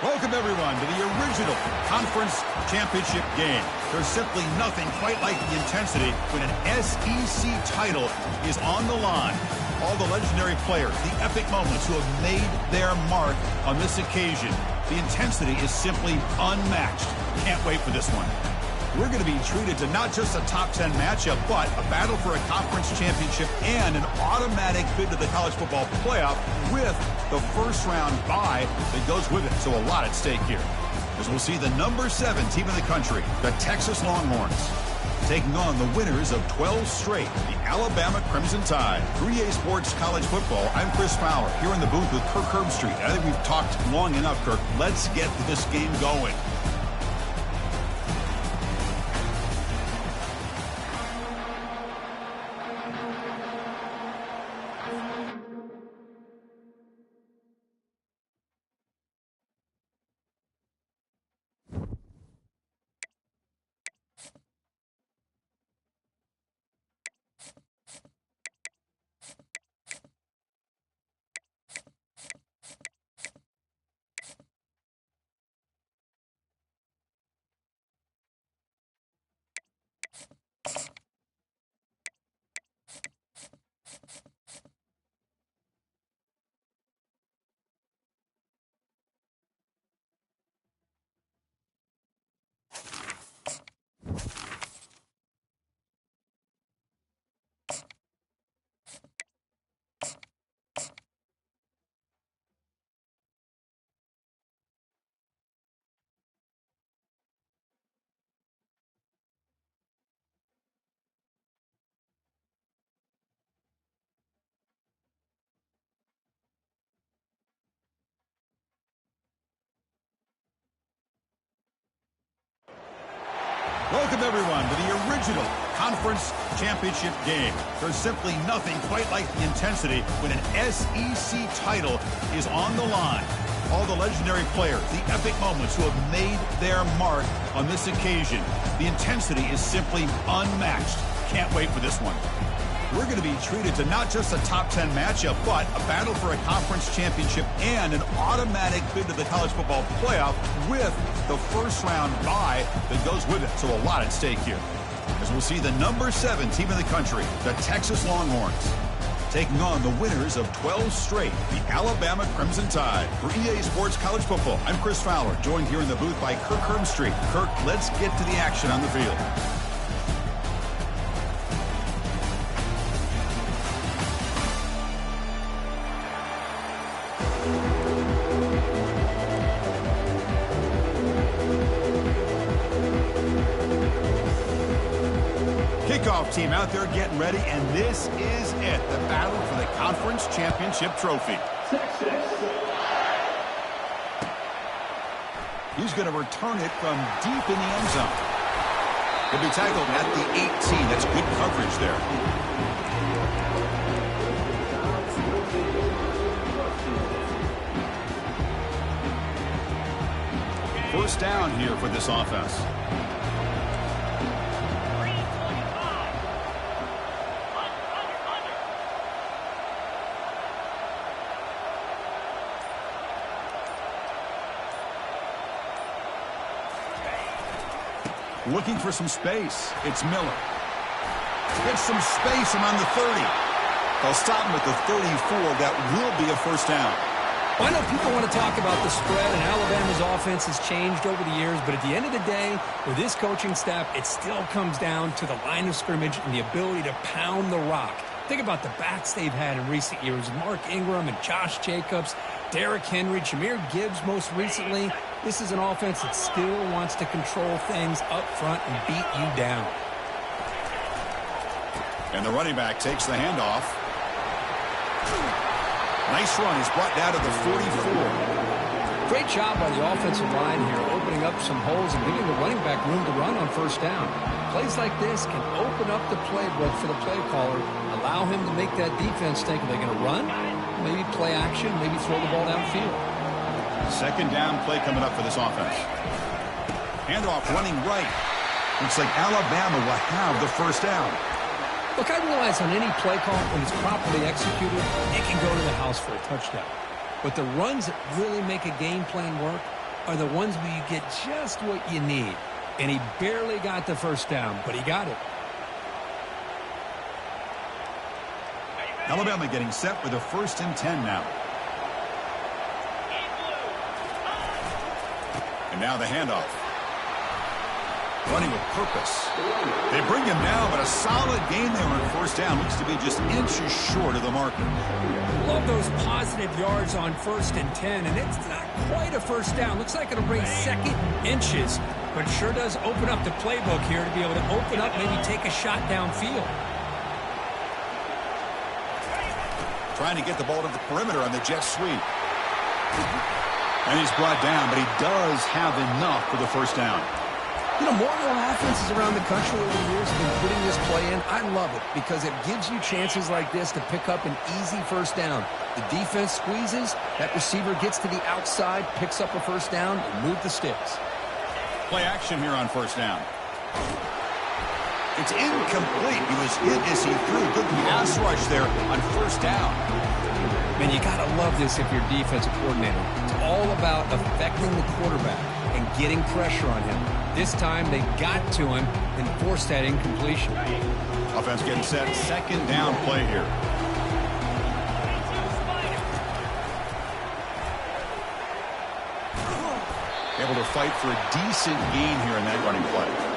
Welcome, everyone, to the original conference championship game. There's simply nothing quite like the intensity when an SEC title is on the line. All the legendary players, the epic moments who have made their mark on this occasion. The intensity is simply unmatched. Can't wait for this one. We're going to be treated to not just a top 10 matchup, but a battle for a conference championship and an automatic bid to the college football playoff with the first round bye that goes with it. So a lot at stake here, as we'll see the number 7 team in the country, the Texas Longhorns, taking on the winners of 12 straight, the Alabama Crimson Tide. For EA Sports College Football, I'm Chris Fowler, here in the booth with Kirk Herbstreit. I think we've talked long enough, Kirk. Let's get this game going. Welcome, everyone, to the original conference championship game. There's simply nothing quite like the intensity when an SEC title is on the line. All the legendary players, the epic moments who have made their mark on this occasion. The intensity is simply unmatched. Can't wait for this one. We're going to be treated to not just a top 10 matchup, but a battle for a conference championship and an automatic bid to the college football playoff with the first round bye that goes with it. So a lot at stake here, as we'll see the number 7 team in the country, the Texas Longhorns, taking on the winners of 12 straight, the Alabama Crimson Tide. For EA Sports College Football, I'm Chris Fowler, joined here in the booth by Kirk Herbstreit. Kirk, let's get to the action on the field. Kickoff team out there getting ready, and this is it, the battle for the conference championship trophy. He's going to return it from deep in the end zone. He'll be tackled at the 18. That's good coverage there. First down here for this offense. Looking for some space. It's Miller. Gets some space and on the 30. They'll stop him at the 34. That will be a first down. Well, I know people want to talk about the spread, and Alabama's offense has changed over the years, but at the end of the day, with this coaching staff, it still comes down to the line of scrimmage and the ability to pound the rock. Think about the backs they've had in recent years. Mark Ingram and Josh Jacobs, Derrick Henry, Jahmyr Gibbs most recently. This is an offense that still wants to control things up front and beat you down. And the running back takes the handoff. Nice run. He's brought down to the 44. Great job by the offensive line here, opening up some holes and giving the running back room to run on first down. Plays like this can open up the playbook for the play caller, allow him to make that defense think, are they going to run? Maybe play action, maybe throw the ball downfield. Second down play coming up for this offense. Handoff running right. Looks like Alabama will have the first down. Look, I realize on any play call, when it's properly executed, it can go to the house for a touchdown. But the runs that really make a game plan work are the ones where you get just what you need. And he barely got the first down, but he got it. Alabama getting set with a 1st and 10 now. And now the handoff. Running with purpose. They bring him down, but a solid gain there on 1st down. Looks to be just inches short of the marker. Love those positive yards on 1st and 10, and it's not quite a first down. Looks like it'll bring 2nd inches, but sure does open up the playbook here to be able to open up, maybe take a shot downfield. Trying to get the ball to the perimeter on the jet sweep. And he's brought down, but he does have enough for the 1st down. You know, more and more offenses around the country over the years have been putting this play in. I love it because it gives you chances like this to pick up an easy 1st down. The defense squeezes, that receiver gets to the outside, picks up a 1st down, and move the sticks. Play action here on 1st down. It's incomplete. He was hit as he threw. Good pass rush there on 1st down. Man, you got to love this if you're defensive coordinator. It's all about affecting the quarterback and getting pressure on him. This time they got to him and forced that incompletion. Offense getting set. 2nd down play here. Able to fight for a decent gain here in that running play.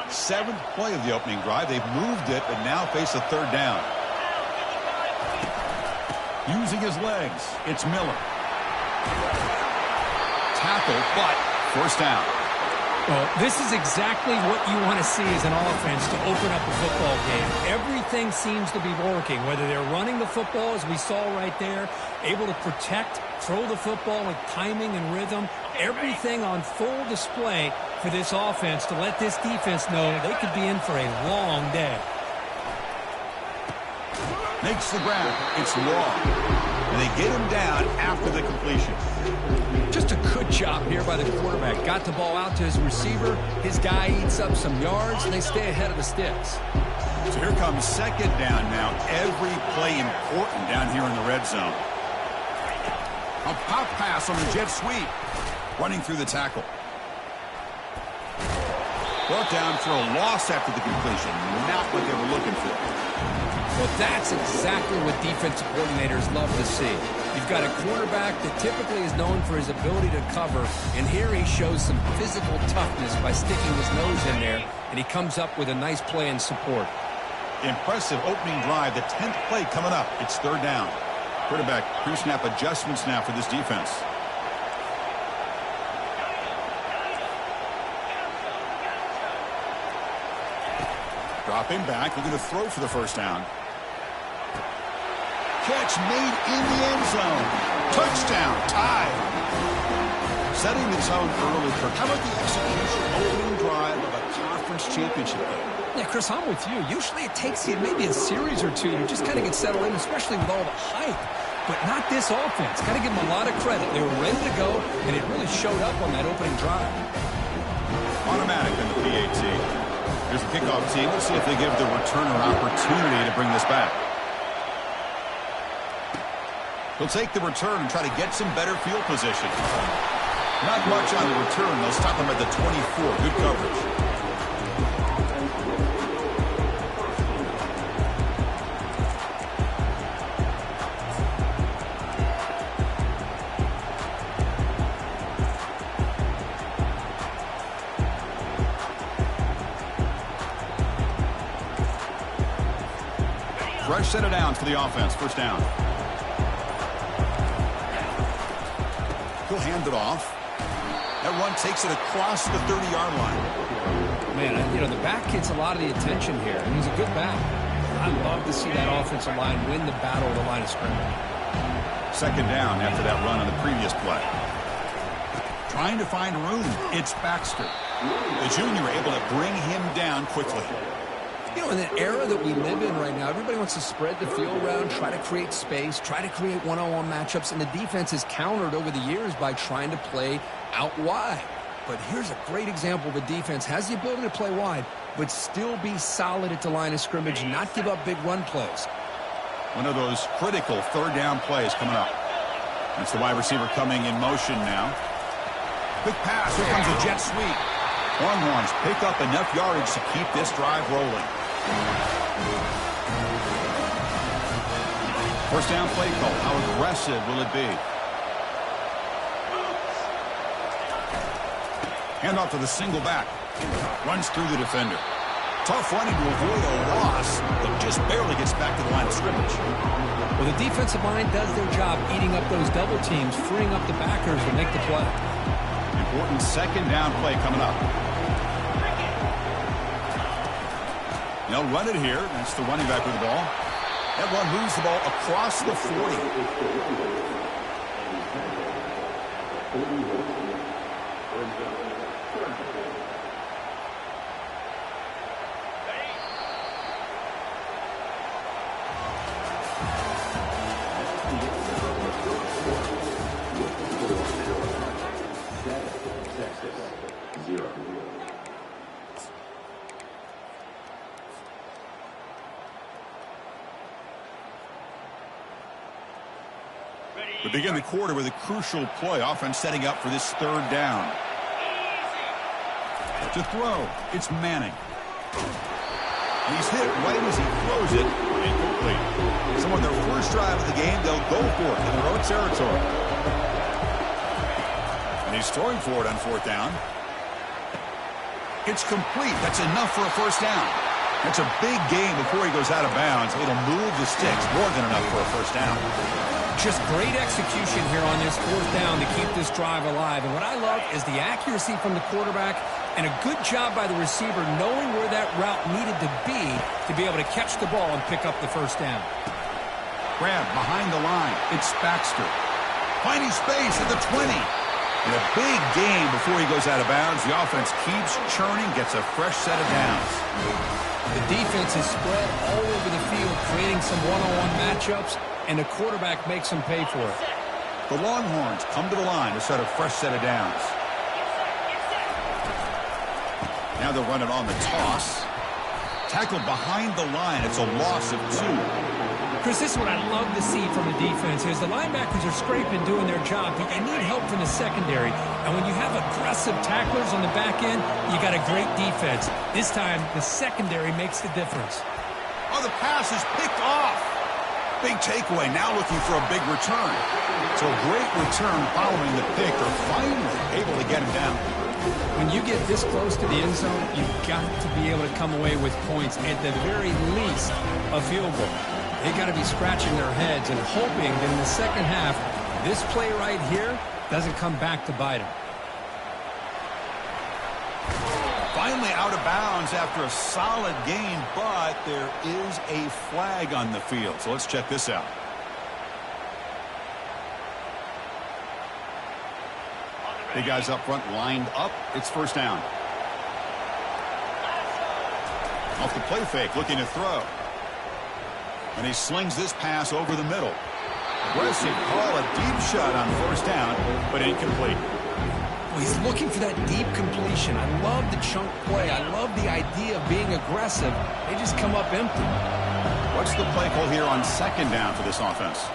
Seventh play of the opening drive. They've moved it, but now face a 3rd down. Using his legs, it's Miller. Tackle, but 1st down. Well, this is exactly what you want to see as an offense to open up a football game. Everything seems to be working, whether they're running the football, as we saw right there, able to protect, throw the football with timing and rhythm, everything on full display for this offense to let this defense know they could be in for a long day. Makes the grab. It's long. And they get him down after the completion. Just a good job here by the quarterback. Got the ball out to his receiver. His guy eats up some yards, and they stay ahead of the sticks. So here comes 2nd down now. Every play important down here in the red zone. A pop pass on the jet sweep. Running through the tackle. Brought down for a loss after the completion. Not what they were looking for. Well, that's exactly what defensive coordinators love to see. You've got a quarterback that typically is known for his ability to cover, and here he shows some physical toughness by sticking his nose in there, and he comes up with a nice play in support. Impressive opening drive. The 10th play coming up. It's 3rd down. Quarterback pre-snap adjustments now for this defense. Dropping back, looking to throw for the 1st down. Catch made in the end zone. Touchdown, tied. Setting the tone early, Kirk. How about the execution opening drive of a conference championship game? Yeah, Chris, I'm with you. Usually it takes you maybe a series or two to just kind of get settled in, especially with all the hype. But not this offense. Got to give them a lot of credit. They were ready to go, and it really showed up on that opening drive. Automatic in the PAT. Here's the kickoff team. Let's see if they give the returner opportunity to bring this back. He'll take the return and try to get some better field position. Not much on the return. They'll stop him at the 24. Good coverage. Fresh set of downs for the offense. 1st down. He'll hand it off. That run takes it across the 30-yard line. Man, you know, the back gets a lot of the attention here, and he's a good back. I love to see that offensive line win the battle of the line of scrimmage. 2nd down after that run on the previous play. Trying to find room. It's Baxter. The junior able to bring him down quickly. You know, in the era that we live in right now, everybody wants to spread the field around, try to create space, try to create one-on-one matchups, and the defense is countered over the years by trying to play out wide. But here's a great example of a defense has the ability to play wide, but still be solid at the line of scrimmage, not give up big run plays. One of those critical third down plays coming up. That's the wide receiver coming in motion now. Quick pass. Here comes a jet sweep. Longhorns pick up enough yardage to keep this drive rolling. First down play call. How aggressive will it be? Hand off to the single back. Runs through the defender. Tough running to avoid a loss, but just barely gets back to the line of scrimmage. Well, the defensive line does their job eating up those double teams, freeing up the backers to make the play. Important second down play coming up. They'll run it here. That's the running back with the ball. That one moves the ball across the 40. We begin the quarter with a crucial play. Offense setting up for this third down. To throw, it's Manning. He's hit right as he throws it. Incomplete. So on their first drive of the game, they'll go for it in their own territory. And he's throwing for it on fourth down. It's complete. That's enough for a first down. That's a big gain before he goes out of bounds. It'll move the sticks more than enough for a first down. Just great execution here on this fourth down to keep this drive alive. And what I love is the accuracy from the quarterback and a good job by the receiver knowing where that route needed to be able to catch the ball and pick up the first down. Grab behind the line. It's Baxter. Finding space at the 20. And a big gain before he goes out of bounds. The offense keeps churning, gets a fresh set of downs. The defense is spread all over the field, creating some one-on-one matchups, and the quarterback makes them pay for it. The Longhorns come to the line to set a fresh set of downs. Now they'll run it on the toss. Tackled behind the line. It's a loss of 2. Chris, this is what I love to see from the defense is the linebackers are scraping, doing their job, but you need help from the secondary. And when you have aggressive tacklers on the back end, you got a great defense. This time, the secondary makes the difference. Oh, the pass is picked off. Big takeaway, now looking for a big return. So a great return following the pick, or finally able to get him down. When you get this close to the end zone, you've got to be able to come away with points, at the very least, a field goal. They got to be scratching their heads and hoping that in the second half, this play right here doesn't come back to bite them. Finally out of bounds after a solid gain, but there is a flag on the field. So let's check this out. The guys up front lined up. It's first down. Off the play fake, looking to throw. And he slings this pass over the middle. Aggressive call, a deep shot on first down, but incomplete. Well, he's looking for that deep completion. I love the chunk play. I love the idea of being aggressive. They just come up empty. What's the play call here on second down for this offense?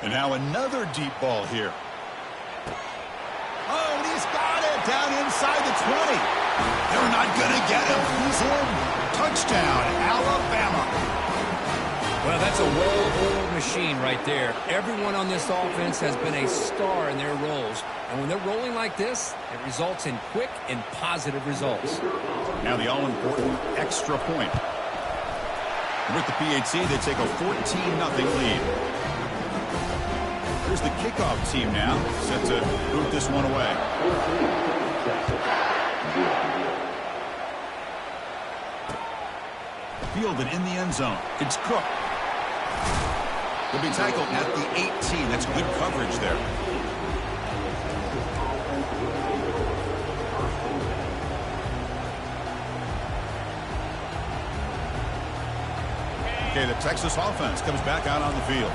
And now another deep ball here. Oh, and he's got it down inside the 20. They're not going to get him. He's in. Touchdown, Alabama. Well, that's a well-oiled machine right there. Everyone on this offense has been a star in their roles. And when they're rolling like this, it results in quick and positive results. Now the all-important extra point. With the PHC, they take a 14-0 lead. Here's the kickoff team now, set to boot this one away. Fielded in the end zone. It's Cook. Will be tackled at the 18. That's good coverage there. Okay, the Texas offense comes back out on the field.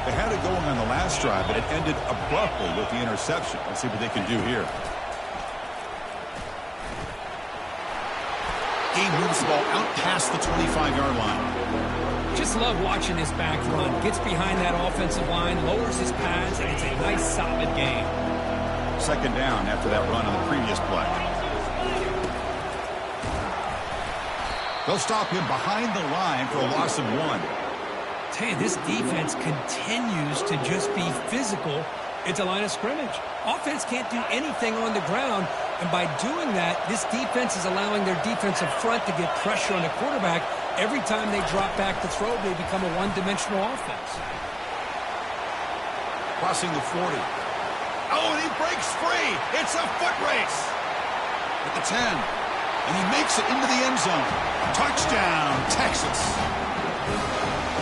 They had it going on the last drive, but it ended abruptly with the interception. Let's see what they can do here. Game moves the ball out past the 25-yard line. Just love watching this back run. Gets behind that offensive line, lowers his pads, and it's a nice, solid game. Second down after that run on the previous play. They'll stop him behind the line for a loss of 1. Tell you, this defense continues to just be physical at the line of scrimmage. Offense can't do anything on the ground, and by doing that, this defense is allowing their defensive front to get pressure on the quarterback. Every time they drop back to throw, they become a one-dimensional offense. Crossing the 40. Oh, and he breaks free. It's a foot race. At the 10. And he makes it into the end zone. Touchdown, Texas.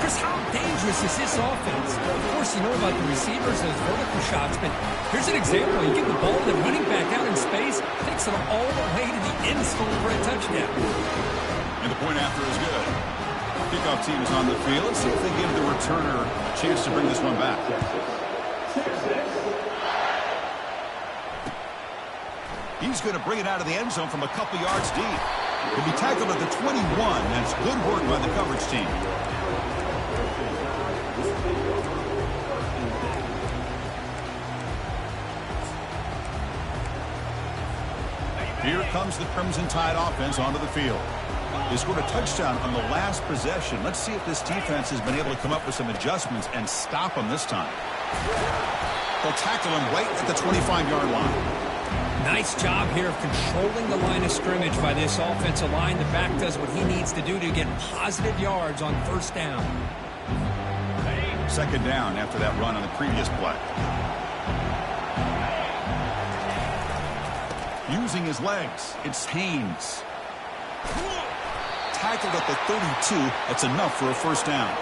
Chris, how dangerous is this offense? Of course, you know about the receivers, those vertical shots, but here's an example. You give the ball to the running back out in space, takes it all the way to the end zone for a touchdown. And the point after is good. Kickoff team is on the field. Let's see if they give the returner a chance to bring this one back. He's going to bring it out of the end zone from a couple yards deep. He'll be tackled at the 21. That's good work by the coverage team. Here comes the Crimson Tide offense onto the field. They scored a touchdown on the last possession. Let's see if this defense has been able to come up with some adjustments and stop them this time. They'll tackle him right at the 25-yard line. Nice job here of controlling the line of scrimmage by this offensive line. The back does what he needs to do to get positive yards on first down. Second down after that run on the previous play. Using his legs, it's Haynes. Tackled at the 32. That's enough for a first down.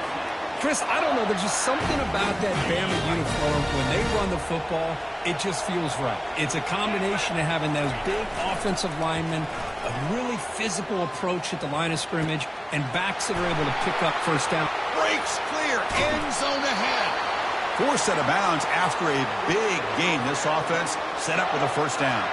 Chris, I don't know. There's just something about that Bama uniform. When they run the football, it just feels right. It's a combination of having those big offensive linemen, a really physical approach at the line of scrimmage, and backs that are able to pick up first down. Breaks clear, end zone ahead. Forced out of bounds after a big game. This offense set up with a first down.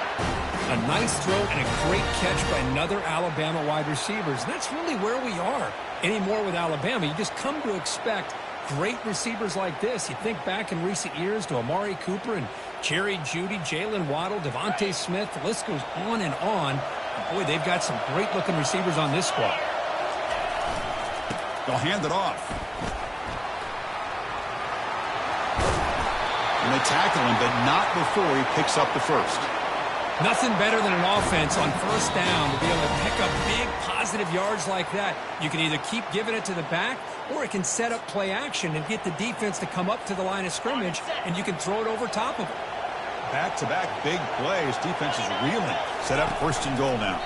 A nice throw and a great catch by another Alabama wide receivers. And that's really where we are anymore with Alabama. You just come to expect great receivers like this. You think back in recent years to Amari Cooper and Jerry Jeudy, Jalen Waddle, Devontae Smith. The list goes on and on. And boy, they've got some great-looking receivers on this squad. They'll hand it off. And they tackle him, but not before he picks up the first. Nothing better than an offense on first down to be able to pick up big positive yards like that. You can either keep giving it to the back, or it can set up play action and get the defense to come up to the line of scrimmage, and you can throw it over top of it. Back-to-back big plays. Defense is reeling. Set up first and goal now.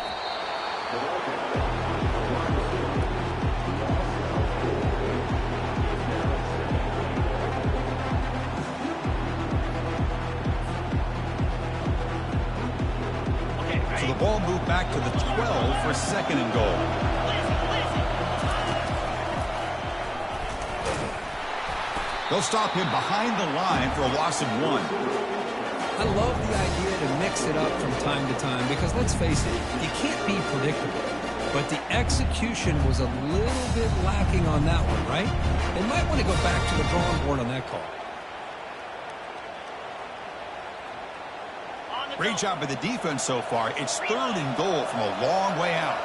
So the ball moved back to the 12 for second and goal. They'll stop him behind the line for a loss of 1. I love the idea to mix it up from time to time because, let's face it, you can't be predictable. But the execution was a little bit lacking on that one, right? They might want to go back to the drawing board on that call. Great job by the defense so far. It's third and goal from a long way out.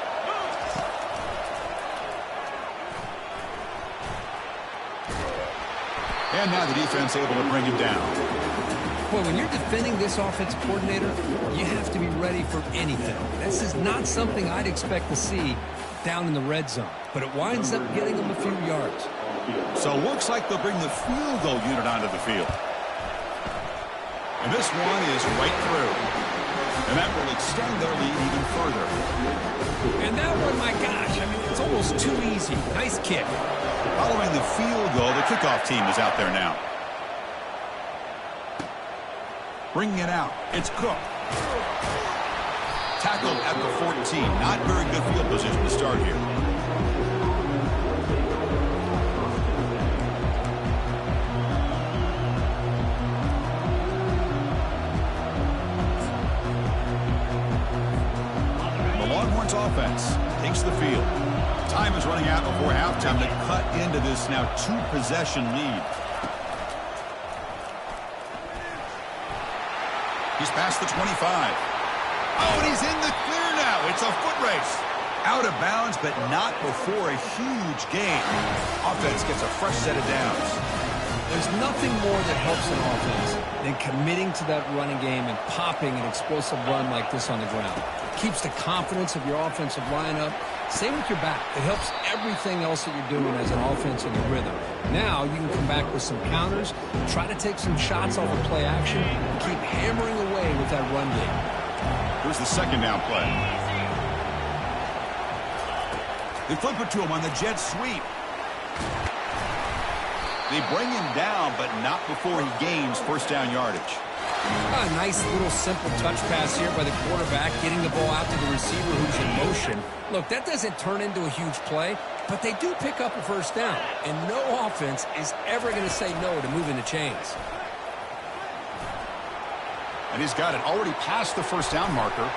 And now the defense able to bring him down. Well, when you're defending this offensive coordinator, you have to be ready for anything. This is not something I'd expect to see down in the red zone, but it winds up getting them a few yards. So it looks like they'll bring the field goal unit onto the field. And this one is right through. And that will extend their lead even further. And that one, my gosh, I mean, it's almost too easy. Nice kick. Following the field goal, the kickoff team is out there now. Bringing it out, it's Cook. Tackled at the 14. Not very good field position to start here. Jets offense takes the field. Time is running out before halftime to cut into this now 2-possession lead. He's past the 25. Oh, and he's in the clear now. It's a foot race. Out of bounds, but not before a huge gain. Offense gets a fresh set of downs. There's nothing more that helps an offense than committing to that running game and popping an explosive run like this on the ground. It keeps the confidence of your offensive lineup. Same with your back. It helps everything else that you're doing as an offense in the rhythm. Now you can come back with some counters, try to take some shots off of play action, and keep hammering away with that run game. Here's the second down play. They flip it to him on the jet sweep. They bring him down, but not before he gains first down yardage. A nice little simple touch pass here by the quarterback, getting the ball out to the receiver who's in motion. Look, that doesn't turn into a huge play, but they do pick up a first down, and no offense is ever going to say no to moving the chains. And he's got it already past the first down marker.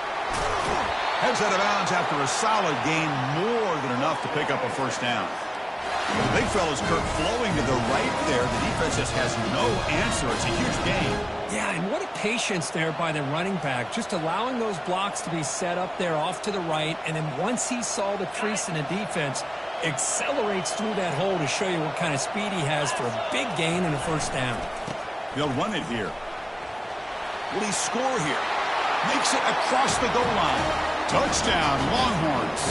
Heads out of bounds after a solid gain, more than enough to pick up a first down. The big fella's Kirk flowing to the right there. The defense just has no answer. It's a huge gain. Yeah, and what a patience there by the running back, just allowing those blocks to be set up there off to the right, and then once he saw the crease in the defense, accelerates through that hole to show you what kind of speed he has for a big gain and a first down. They'll run it here. Will he score here? Makes it across the goal line. Touchdown, Longhorns.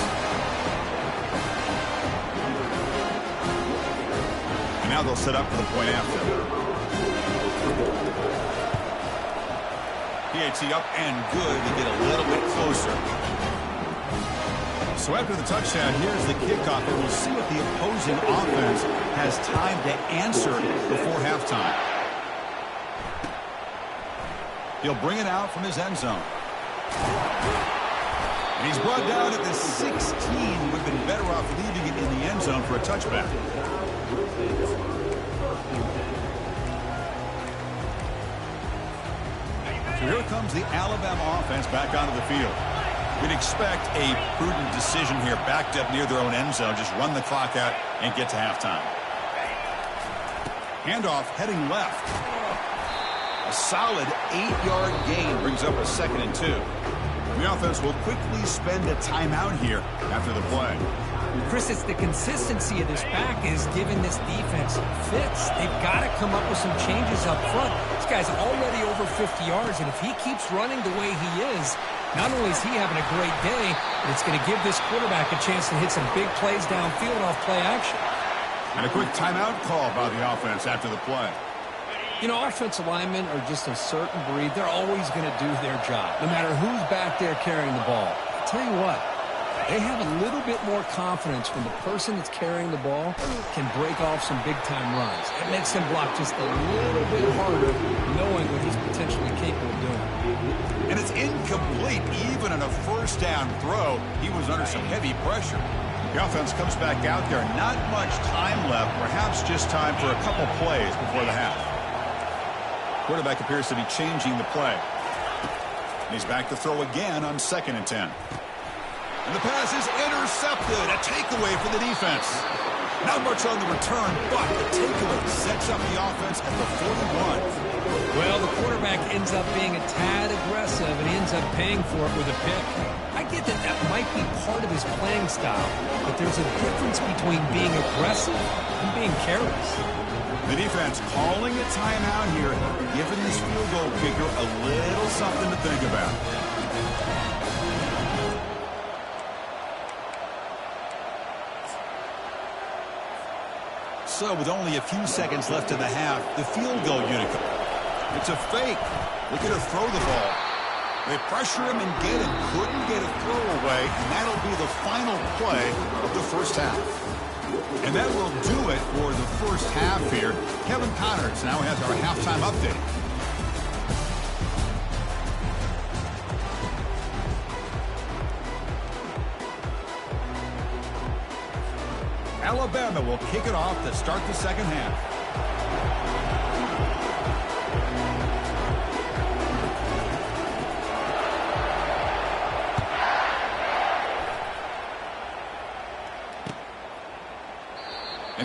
And now they'll set up for the point after. PAT up and good to get a little bit closer. So after the touchdown, here's the kickoff, and we'll see what the opposing offense has time to answer before halftime. He'll bring it out from his end zone. And he's brought down at the 16. Would have been better off leaving it in the end zone for a touchback. So here comes the Alabama offense back onto the field. We'd expect a prudent decision here, backed up near their own end zone. Just run the clock out and get to halftime. Handoff heading left. A solid 8-yard gain brings up a 2nd and 2. The offense will quickly spend a timeout here after the play. Chris, it's the consistency of this back is giving this defense fits. They've got to come up with some changes up front. This guy's already over 50 yards, and if he keeps running the way he is, not only is he having a great day, but it's going to give this quarterback a chance to hit some big plays downfield off play action. And a quick timeout call by the offense after the play. You know, offensive linemen are just a certain breed. They're always going to do their job, no matter who's back there carrying the ball. I'll tell you what, they have a little bit more confidence when the person that's carrying the ball can break off some big-time runs. It makes him block just a little bit harder, knowing what he's potentially capable of doing. And it's incomplete. Even on a first down throw, he was under some heavy pressure. The offense comes back out there. Not much time left. Perhaps just time for a couple plays before the half. Quarterback appears to be changing the play. He's back to throw again on 2nd and 10. And the pass is intercepted. A takeaway for the defense. Not much on the return, but the takeaway sets up the offense at the 41. Well, the quarterback ends up being a tad aggressive, and he ends up paying for it with a pick. I get that that might be part of his playing style, but there's a difference between being aggressive and being careless. The defense calling a timeout here, giving this field goal kicker a little something to think about. So with only a few seconds left in the half, the field goal unit. It's a fake. Look at her throw the ball. They pressure him and get him. Couldn't get a throw away, and that'll be the final play of the first half. And that will do it for the first half here. Kevin Connors now has our halftime update. Alabama will kick it off to start the second half.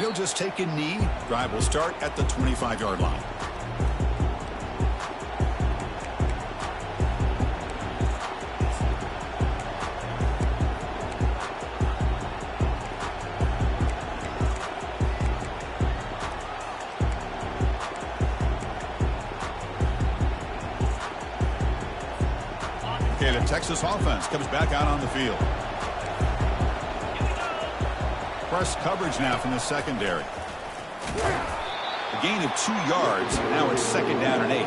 he'll just take a knee. Drive will start at the 25-yard line. Okay, the Texas offense comes back out on the field. Press coverage now from the secondary. A gain of 2 yards. Now it's 2nd down and 8.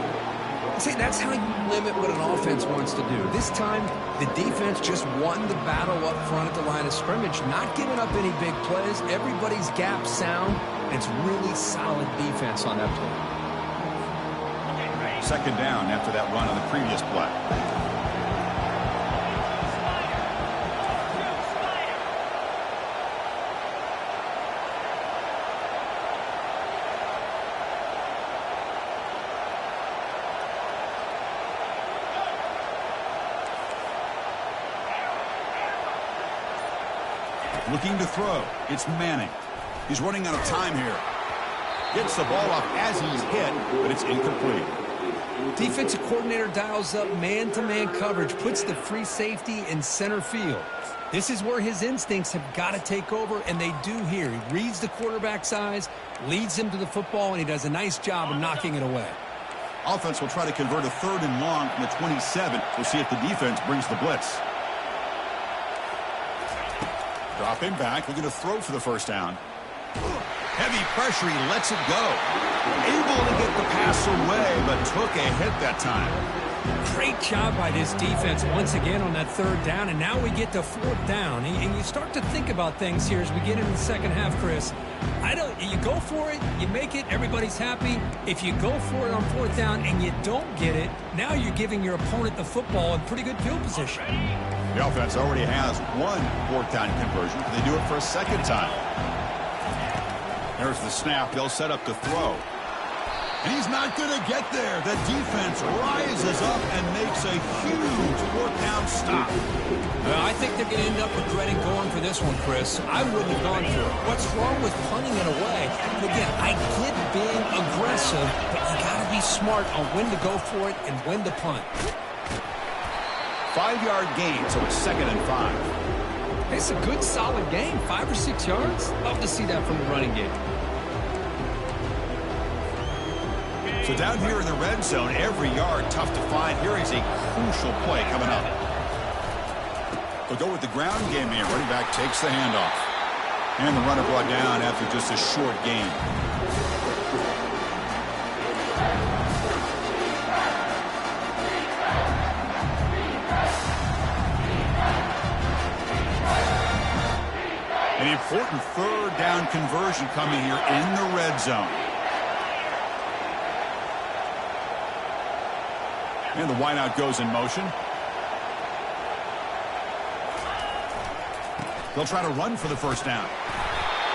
See, that's how you limit what an offense wants to do. This time, the defense just won the battle up front at the line of scrimmage, not giving up any big plays. Everybody's gap sound, and it's really solid defense on that play. 2nd down after that run on the previous play. Looking to throw. It's Manning. He's running out of time here. Gets the ball off as he's hit, but it's incomplete. Defensive coordinator dials up man-to-man coverage, puts the free safety in center field. This is where his instincts have got to take over, and they do here. He reads the quarterback's eyes, leads him to the football, and he does a nice job of knocking it away. Offense will try to convert a 3rd and long from the 27. We'll see if the defense brings the blitz. Dropping back, looking to throw for the 1st down. Heavy pressure, he lets it go. Able to get the pass away, but took a hit that time. Great job by this defense once again on that 3rd down, and now we get to 4th down. And you start to think about things here as we get into the second half, Chris. You go for it, you make it, everybody's happy. If you go for it on 4th down and you don't get it, now you're giving your opponent the football in pretty good field position. The offense already has 1 4th down conversion. They do it for a 2nd time. There's the snap. They'll set up to throw. And he's not going to get there. The defense rises up and makes a huge 4th down stop. Well, I think they're going to end up regretting going for this one, Chris. I wouldn't have gone for it. What's wrong with punting it away? Again, I get being aggressive, but you got to be smart on when to go for it and when to punt. 5-yard gain, so it's 2nd and 5. It's a good, solid game. 5 or 6 yards. Love to see that from the running game. So down here in the red zone, every yard tough to find. Here is a crucial play coming up. They'll go with the ground game here. Running back takes the handoff. And the runner brought down after just a short gain. An important 3rd down conversion coming here in the red zone. And the wideout goes in motion. They'll try to run for the 1st down.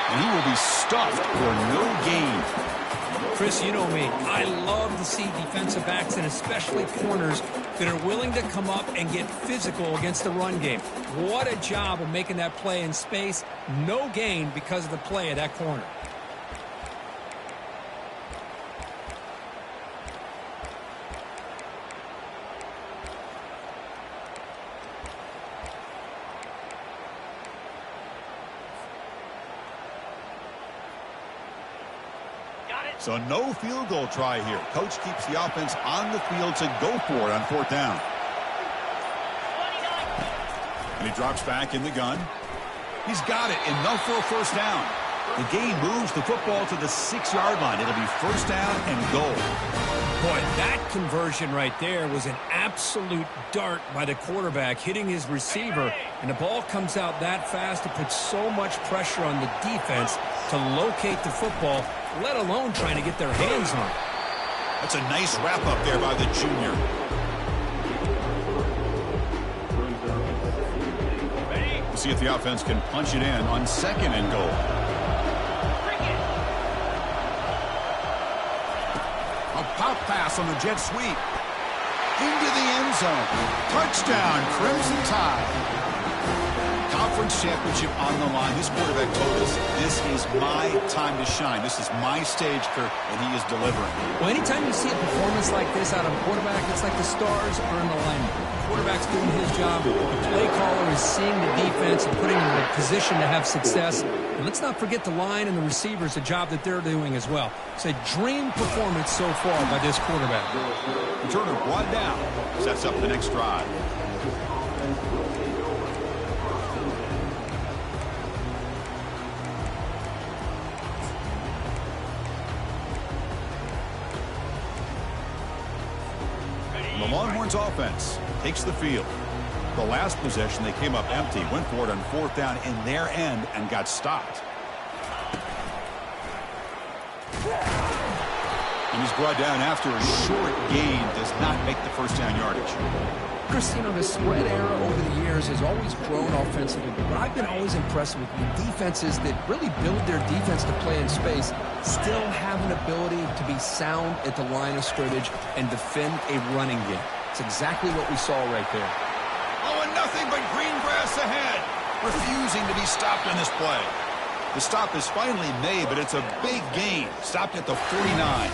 And he will be stuffed for no gain. Chris, you know me. I love to see defensive backs and especially corners that are willing to come up and get physical against the run game. What a job of making that play in space. No gain because of the play of that corner. So no field goal try here. Coach keeps the offense on the field to go for it on 4th down. And he drops back in the gun. He's got it. Enough for a 1st down. The gain moves the football to the 6-yard line. It'll be 1st down and goal. Boy, that conversion right there was an absolute dart by the quarterback hitting his receiver, and the ball comes out that fast. It puts so much pressure on the defense to locate the football, let alone trying to get their hands on it. That's a nice wrap up there by the junior. We'll see if the offense can punch it in on 2nd and goal. A pop pass on the jet sweep. Into the end zone. Touchdown, Crimson Tide. Conference championship on the line. This quarterback told us, this is my time to shine. This is my stage, Kirk, and he is delivering. Well, anytime you see a performance like this out of a quarterback, it's like the stars are in alignment. The quarterback's doing his job. The play caller is seeing the defense and putting them in a position to have success. And let's not forget the line and the receivers, the job that they're doing as well. It's a dream performance so far by this quarterback. Turner brought down. Sets up the next drive. The Longhorns offense takes the field. The last possession, they came up empty, went for it on 4th down in their end and got stopped. And he's brought down after a short gain, does not make the first down yardage. Chris, you know, the spread era over the years has always grown offensively, but I've been always impressed with the defenses that really build their defense to play in space, still have an ability to be sound at the line of scrimmage and defend a running game. It's exactly what we saw right there. Oh, and nothing but green grass ahead. Refusing to be stopped on this play. The stop is finally made, but it's a big gain. Stopped at the 49.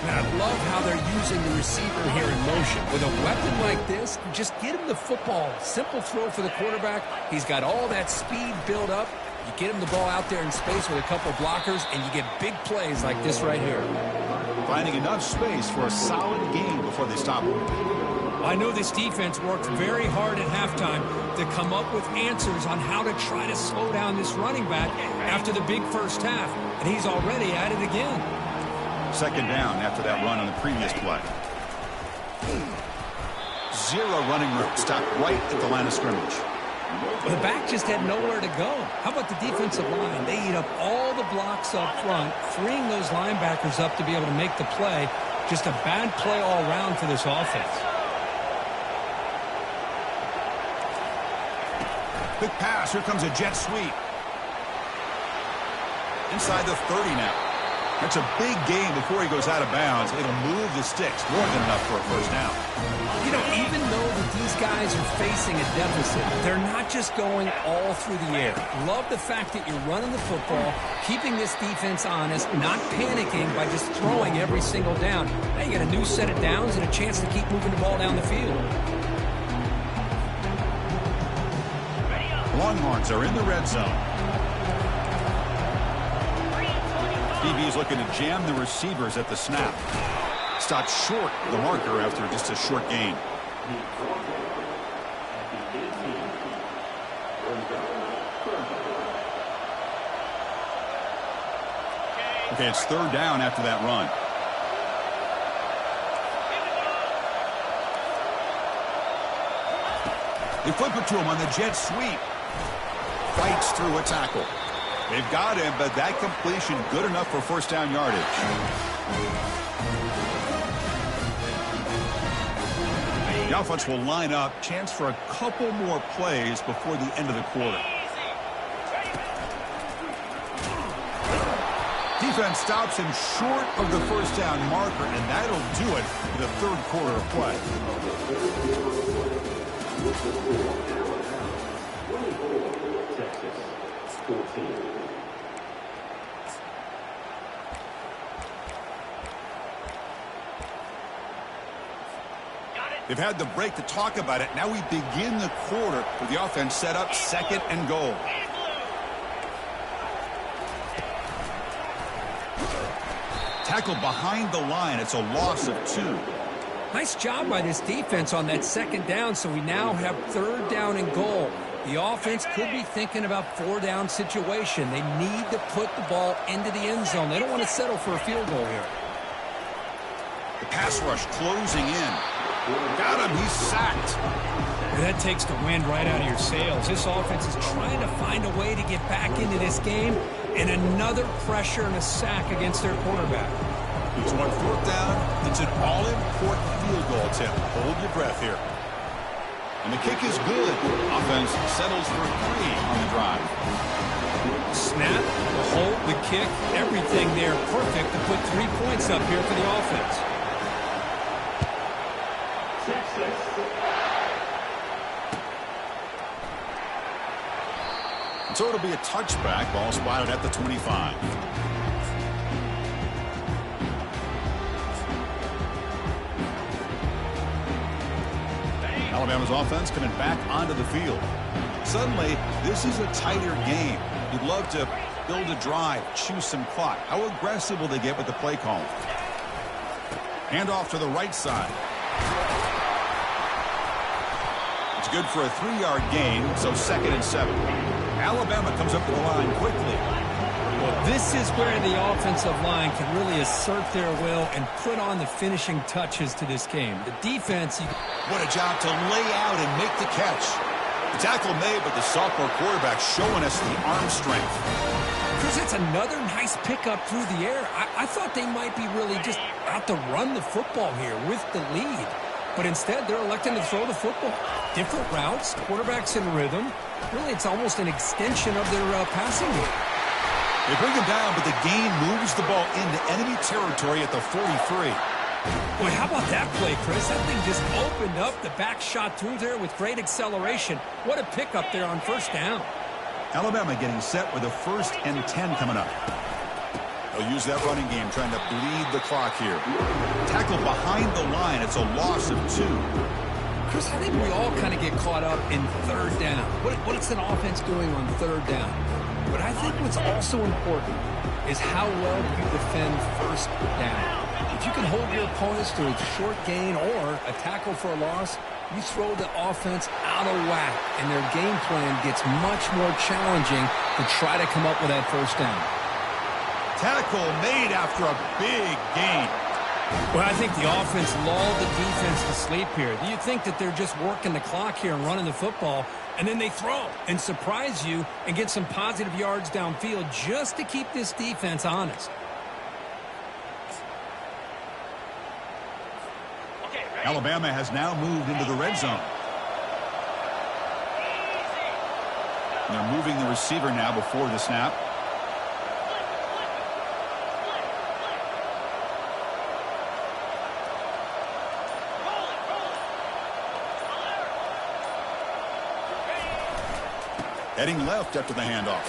And I love how they're using the receiver here in motion. With a weapon like this, just get him the football. Simple throw for the quarterback. He's got all that speed built up. You get him the ball out there in space with a couple blockers, and you get big plays like this right here. Finding enough space for a solid gain before they stop him. I know this defense worked very hard at halftime to come up with answers on how to try to slow down this running back after the big first half, and he's already at it again. 2nd down after that run on the previous play. Zero running room. Stopped right at the line of scrimmage. Well, the back just had nowhere to go. How about the defensive line? They eat up all the blocks up front, freeing those linebackers up to be able to make the play. Just a bad play all around for this offense. Quick pass. Here comes a jet sweep. Inside the 30 now. That's a big gain before he goes out of bounds. It'll move the sticks. More than enough for a first down. You know, even though that these guys are facing a deficit, they're not just going all through the air. Love the fact that you're running the football, keeping this defense honest, not panicking by just throwing every single down. Now you got a new set of downs and a chance to keep moving the ball down the field. Longhorns are in the red zone. DB is looking to jam the receivers at the snap. Stopped short the marker after just a short gain. Okay, it's 3rd down after that run. They flip it to him on the jet sweep. Fights through a tackle. They've got him, but that completion good enough for first down yardage. The offense will line up. Chance for a couple more plays before the end of the quarter. Defense stops him short of the first down marker, and that'll do it for the 3rd quarter of play. Texas 14. They've had the break to talk about it. Now we begin the quarter with the offense set up 2nd and goal. Tackled behind the line. It's a loss of 2. Nice job by this defense on that 2nd down, so we now have 3rd down and goal. The offense could be thinking about 4-down situation. They need to put the ball into the end zone. They don't want to settle for a field goal here. The pass rush closing in. Got him. He's sacked. That takes the wind right out of your sails. This offense is trying to find a way to get back into this game, and another pressure and a sack against their quarterback. So on 4th down, it's an all-important field goal attempt. Hold your breath here. And the kick is good. Offense settles for 3 on the drive. Snap, the hold, the kick, everything there perfect to put 3 points up here for the offense. So it'll be a touchback. Ball spotted at the 25. Alabama's offense coming back onto the field. Suddenly, this is a tighter game. You'd love to build a drive, choose some clock. How aggressive will they get with the play call? Hand off to the right side. It's good for a 3-yard gain, so 2nd and 7. Alabama comes up to the line quickly. Well, this is where the offensive line can really assert their will and put on the finishing touches to this game. The defense... What a job to lay out and make the catch. The tackle made, but the sophomore quarterback showing us the arm strength. Chris, it's another nice pickup through the air. I thought they might be really just out to run the football here with the lead. But instead, they're electing to throw the football. Different routes, quarterbacks in rhythm. Really, it's almost an extension of their passing game. They bring him down, but the gain moves the ball into enemy territory at the 43. Boy, how about that play, Chris? That thing just opened up. The back shot through there with great acceleration. What a pickup there on 1st down. Alabama getting set with a 1st and 10 coming up. They'll use that running game, trying to bleed the clock here. Tackle behind the line. It's a loss of 2. Chris, I think we all kind of get caught up in 3rd down. What's an offense doing on 3rd down? But I think what's also important is how well you defend 1st down. If you can hold your opponents to a short gain or a tackle for a loss, you throw the offense out of whack, and their game plan gets much more challenging to try to come up with that 1st down. Tackle made after a big gain. Well, I think the offense lulled the defense to sleep here. Do you think that they're just working the clock here and running the football, and then they throw and surprise you and get some positive yards downfield just to keep this defense honest? Alabama has now moved into the red zone. And they're moving the receiver now before the snap. Heading left after the handoff.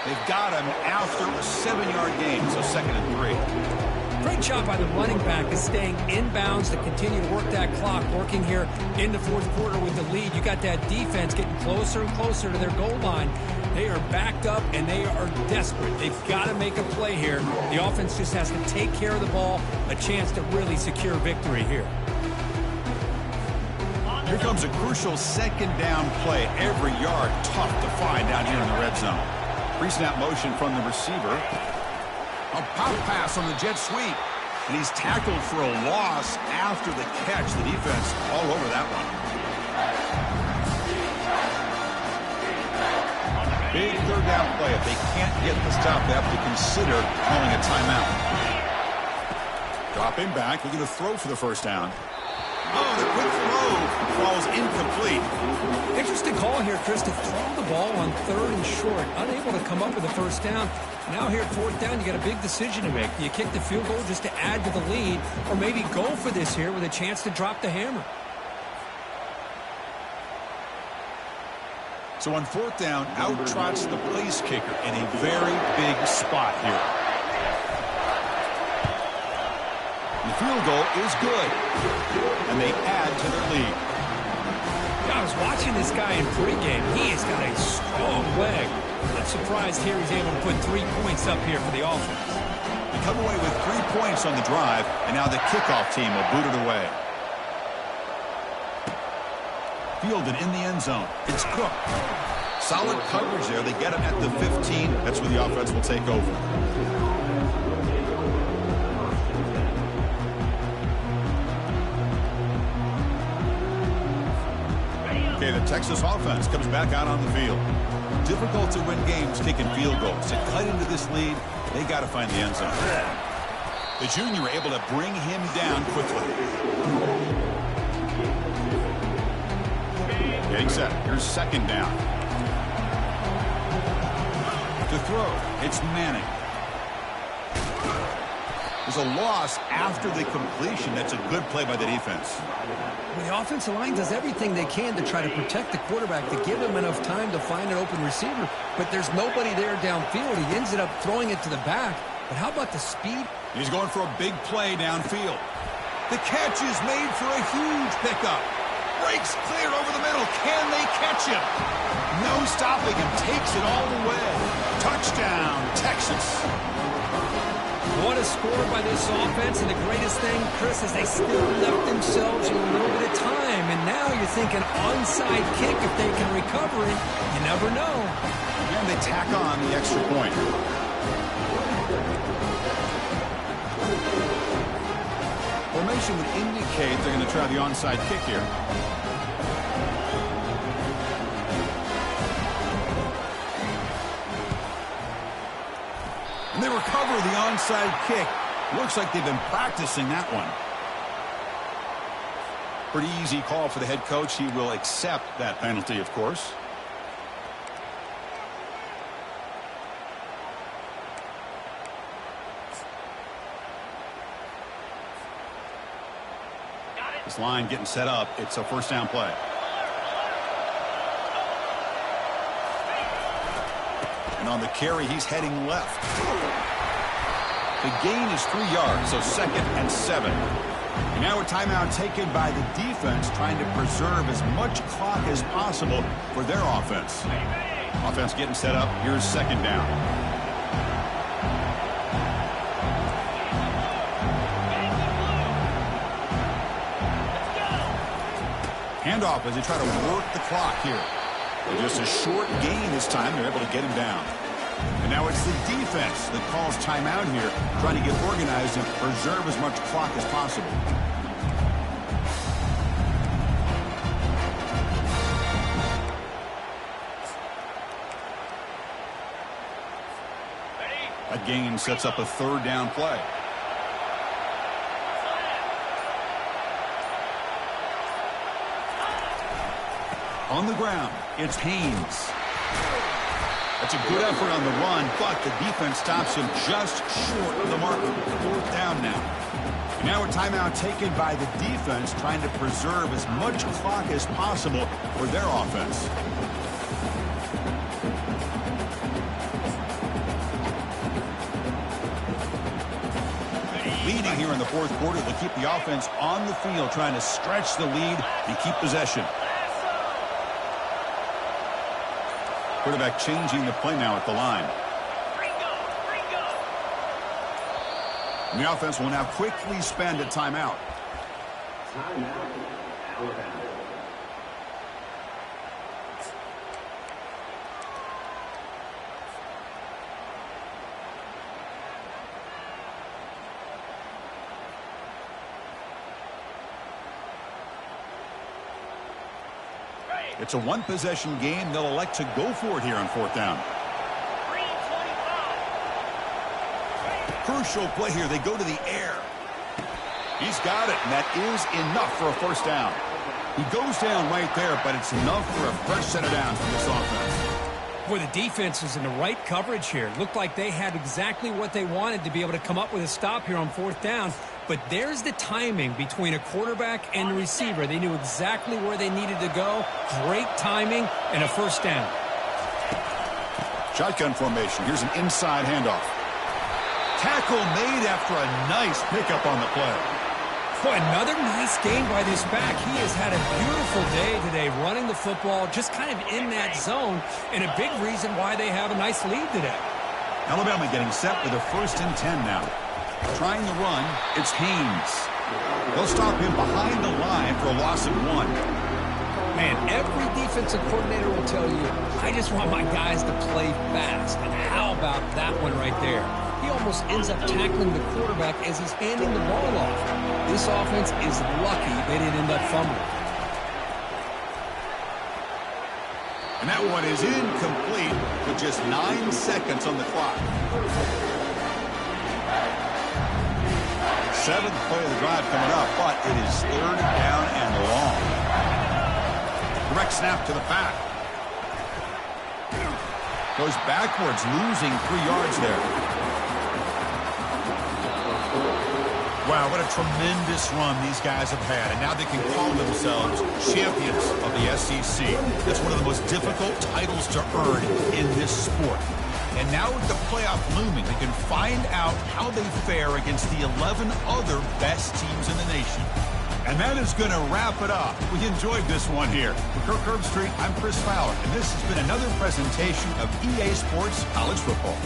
They've got him after a 7-yard gain, so 2nd and 3. Great job by the running back is staying inbounds to continue to work that clock, working here in the 4th quarter with the lead. You got that defense getting closer and closer to their goal line. They are backed up, and they are desperate. They've got to make a play here. The offense just has to take care of the ball, a chance to really secure victory here. Here comes a crucial 2nd down play. Every yard tough to find down here in the red zone. Pre-snap motion from the receiver. A pop pass on the jet sweep. And he's tackled for a loss after the catch. The defense all over that one. Big 3rd down play. If they can't get the stop, they have to consider calling a timeout. Drop him back. We're going to throw for the 1st down. Oh, the quick throw falls incomplete. Interesting call here, Chris, to throw the ball on 3rd and short. Unable to come up with a 1st down. Now here at 4th down, you got a big decision to make. Do you kick the field goal just to add to the lead, or maybe go for this here with a chance to drop the hammer? So on 4th down, out trots the place kicker in a very big spot here. The field goal is good, and they add to their lead. I was watching this guy in pregame. He has got a strong leg. Not surprised here he's able to put 3 points up here for the offense. They come away with 3 points on the drive, and now the kickoff team will boot it away. Fielded in the end zone. It's Cook. Solid coverage there. They get him at the 15. That's where the offense will take over. Okay, the Texas offense comes back out on the field. Difficult to win games kicking field goals. To cut into this lead, they got to find the end zone. The junior able to bring him down quickly. Getting set. Here's 2nd down. To throw, it's Manning. There's a loss after the completion. That's a good play by the defense. Well, the offensive line does everything they can to try to protect the quarterback, to give him enough time to find an open receiver, but there's nobody there downfield. He ends up throwing it to the back. But how about the speed? He's going for a big play downfield. The catch is made for a huge pickup. Breaks clear over the middle. Can they catch him? No stopping him. Takes it all the way. Touchdown, Texas. What a score by this offense, and the greatest thing, Chris, is they still left themselves a little bit of time, and now you're thinking onside kick if they can recover it. You never know. And they tack on the extra point. Formation would indicate they're going to try the onside kick here. And they recover the onside kick. Looks like they've been practicing that one. Pretty easy call for the head coach. He will accept that penalty, of course. This line getting set up. It's a first down play. And on the carry, he's heading left. The gain is 3 yards, so 2nd and 7. And now a timeout taken by the defense, trying to preserve as much clock as possible for their offense. Offense getting set up. Here's 2nd down. Handoff as they try to work the clock here. And just a short gain this time. They're able to get him down. And now it's the defense that calls timeout here, trying to get organized and preserve as much clock as possible. That gain sets up a 3rd down play. On the ground, it's Haynes. That's a good effort on the run, but the defense stops him just short of the marker. 4th down now. And now a timeout taken by the defense, trying to preserve as much clock as possible for their offense. Leading here in the 4th quarter, they'll keep the offense on the field, trying to stretch the lead and keep possession. Quarterback changing the play now at the line. And the offense will now quickly spend a timeout. It's a one-possession game. They'll elect to go for it here on 4th down. Crucial play here. They go to the air. He's got it, and that is enough for a 1st down. He goes down right there, but it's enough for a fresh set of downs from this offense. Boy, the defense is in the right coverage here. Looked like they had exactly what they wanted to be able to come up with a stop here on 4th down. But there's the timing between a quarterback and the receiver. They knew exactly where they needed to go. Great timing and a 1st down. Shotgun formation. Here's an inside handoff. Tackle made after a nice pickup on the play. Boy, another nice game by this back. He has had a beautiful day today running the football, just kind of in that zone, and a big reason why they have a nice lead today. Alabama getting set with a 1st and 10 now. Trying the run, it's Haynes. They'll stop him behind the line for a loss of 1. Man, every defensive coordinator will tell you, I just want my guys to play fast. And how about that one right there? He almost ends up tackling the quarterback as he's handing the ball off. This offense is lucky they didn't end up fumbling. And that one is incomplete with just 9 seconds on the clock. 7th play of the drive coming up, but it is 3rd down and long. Direct snap to the back. Goes backwards, losing 3 yards there. Wow, what a tremendous run these guys have had, and now they can call themselves champions of the SEC. That's one of the most difficult titles to earn in this sport. And now with the playoff looming, they can find out how they fare against the 11 other best teams in the nation. And that is going to wrap it up. We enjoyed this one here. For Kirk Herbstreit, I'm Chris Fowler, and this has been another presentation of EA Sports College Football.